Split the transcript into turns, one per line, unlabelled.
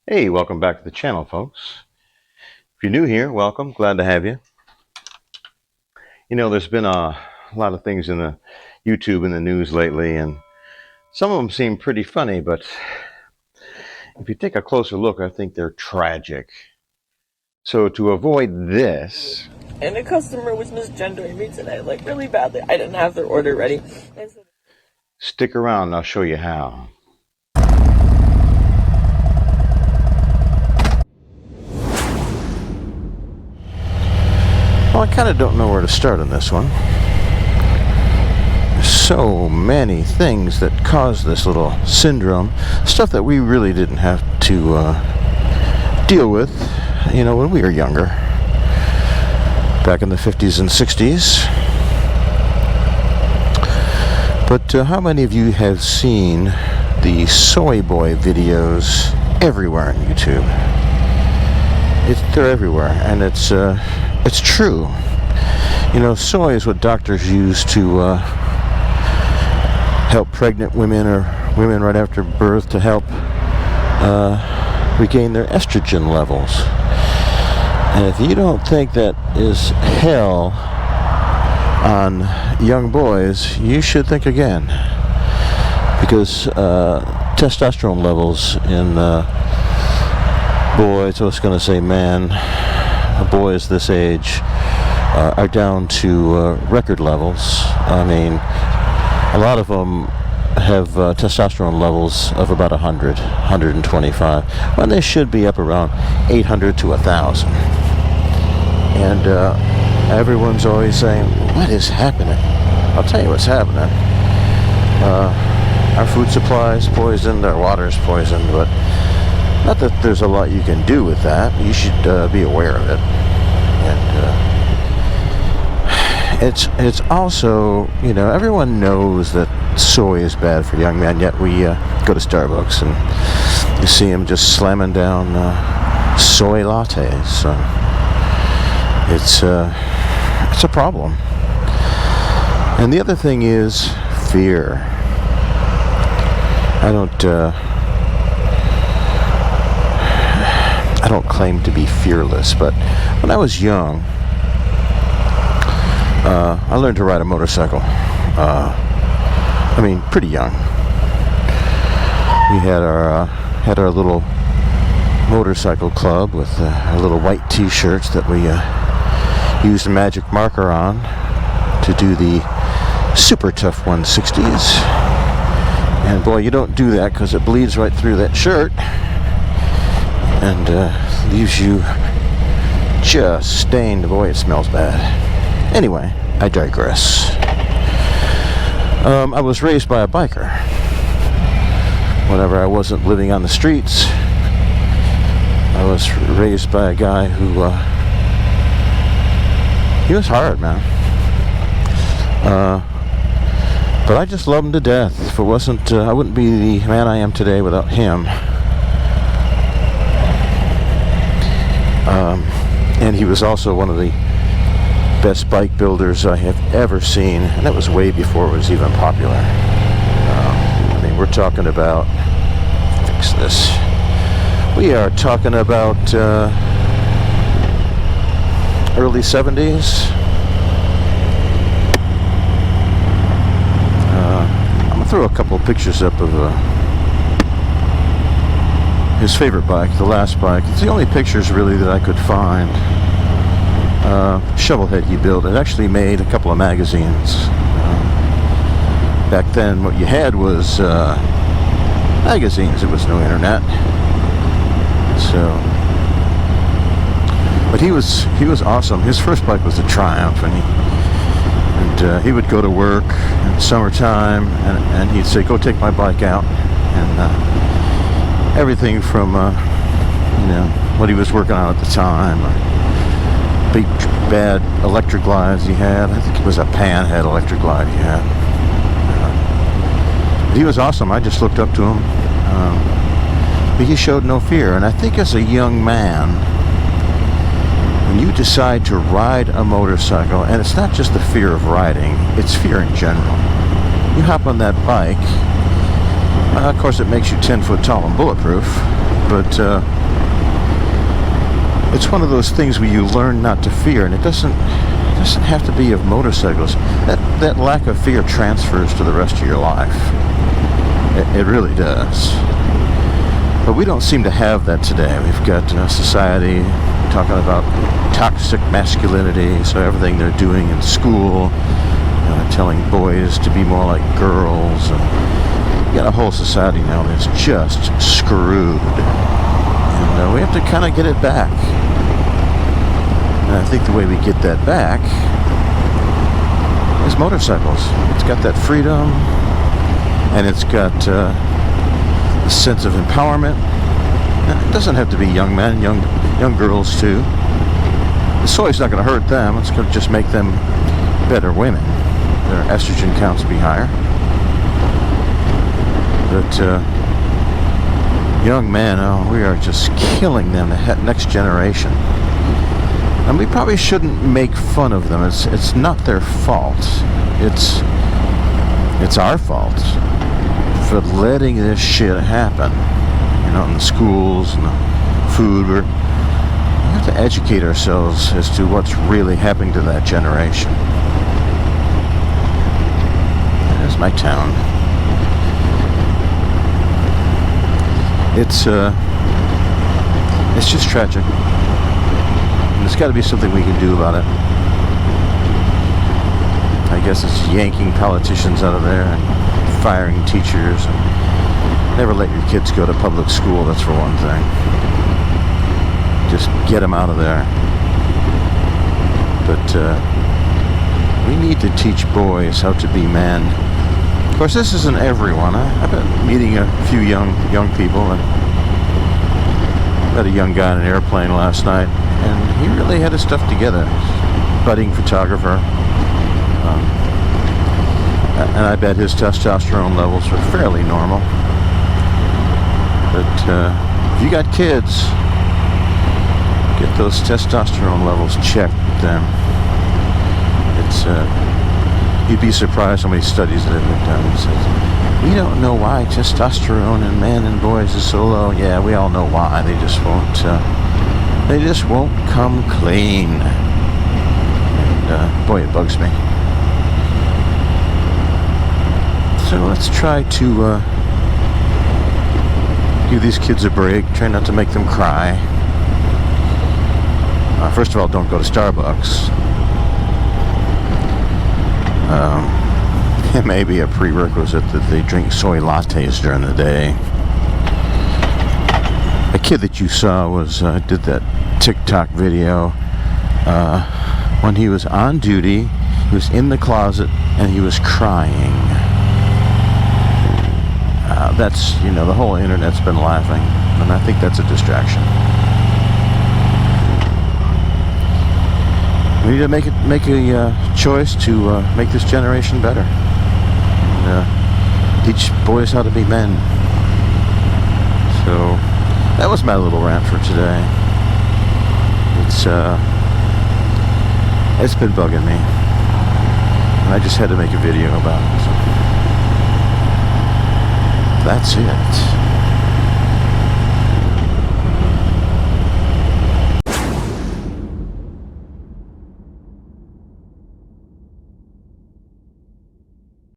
Hey, welcome back to the channel, folks. If you're new here, welcome. Glad to have you. You know, there's been a lot of things in the YouTube and the news lately, and some of them seem pretty funny, but if you take a closer look, I think they're tragic. So to avoid this...
And a customer was misgendering me today, like really badly. I didn't have their order ready.
Stick around and I'll show you how. Well, I kind of don't know where to start on this one. There's so many things that cause this little syndrome. Stuff that we really didn't have to deal with, you know, when we were younger. Back in the 50s and 60s. But how many of you have seen the soy boy videos everywhere on YouTube? They're everywhere, and it's true. You know, soy is what doctors use to help pregnant women or women right after birth to help regain their estrogen levels. And if you don't think that is hell on young boys, you should think again. Because testosterone levels in boys, I was going to say man, boys this age are down to record levels. I mean, a lot of them have testosterone levels of about 100, 125, when they should be up around 800 to 1,000. And everyone's always saying, what is happening? I'll tell you what's happening. Our food supply is poisoned, our water is poisoned, but not that there's a lot you can do with that. You should be aware of it. And it's also, you know, everyone knows that soy is bad for young men, yet we go to Starbucks and you see them just slamming down soy lattes. So it's a problem. And the other thing is fear. I don't claim to be fearless, but when I was young, I learned to ride a motorcycle. I mean, pretty young. We had our little motorcycle club with our little white T-shirts that we used a magic marker on to do the super tough 160s. And boy, you don't do that because it bleeds right through that shirt and leaves you just stained. Boy, it smells bad. Anyway, I digress. I was raised by a biker. Whenever I wasn't living on the streets, I was raised by a guy who he was hard, man. But I just love him to death. If it wasn't, I wouldn't be the man I am today without him. And he was also one of the best bike builders I have ever seen, and that was way before it was even popular. I mean, we're talking about, fix this, we are talking about early 70s. I'm going to throw a couple of pictures up of his favorite bike, the last bike. It's the only pictures really that I could find. Shovelhead he built. It actually made a couple of magazines. Back then what you had was magazines. There was no internet. So, but he was awesome. His first bike was the Triumph, and he would go to work in summertime and he'd say, go take my bike out, and everything from you know, what he was working on at the time, big bad electric glides he had. I think it was a panhead electric glide he had. But he was awesome. I just looked up to him. But he showed no fear. And I think as a young man, when you decide to ride a motorcycle, and it's not just the fear of riding, it's fear in general. You hop on that bike, of course it makes you 10 foot tall and bulletproof, But it's one of those things where you learn not to fear, and it doesn't have to be of motorcycles. That lack of fear transfers to the rest of your life. It really does. But we don't seem to have that today. We've got society talking about toxic masculinity, so everything they're doing in school, telling boys to be more like girls. And you got a whole society now that's just screwed. And we have to kind of get it back. And I think the way we get that back is motorcycles. It's got that freedom, and it's got a sense of empowerment. And it doesn't have to be young men, young girls too. The soy's not going to hurt them. It's going to just make them better women. Their estrogen counts will be higher. But young men, we are just killing them, the next generation. And we probably shouldn't make fun of them. It's not their fault. It's our fault for letting this shit happen. In the schools and the food. We have to educate ourselves as to what's really happening to that generation. There's my town. It's just tragic. And there's got to be something we can do about it. I guess it's yanking politicians out of there and firing teachers. And never let your kids go to public school, that's for one thing. Just get them out of there. But we need to teach boys how to be men. Of course, this isn't everyone. I've been meeting a few young people. I met a young guy in an airplane last night, and he really had his stuff together. Budding photographer. And I bet his testosterone levels are fairly normal. But if you got kids, get those testosterone levels checked with them. It's you'd be surprised how many studies that have been done. It says, we don't know why testosterone in men and boys is so low. Yeah, we all know why. They just won't come clean. And boy, it bugs me. So let's try to give these kids a break. Try not to make them cry. First of all, don't go to Starbucks. It may be a prerequisite that they drink soy lattes during the day. A kid that you saw did that TikTok video when he was on duty. He was in the closet and he was crying. That's, the whole internet's been laughing, and I think that's a distraction. We need to make a choice to make this generation better. And teach boys how to be men. So that was my little rant for today. It's been bugging me, and I just had to make a video about it. So that's it.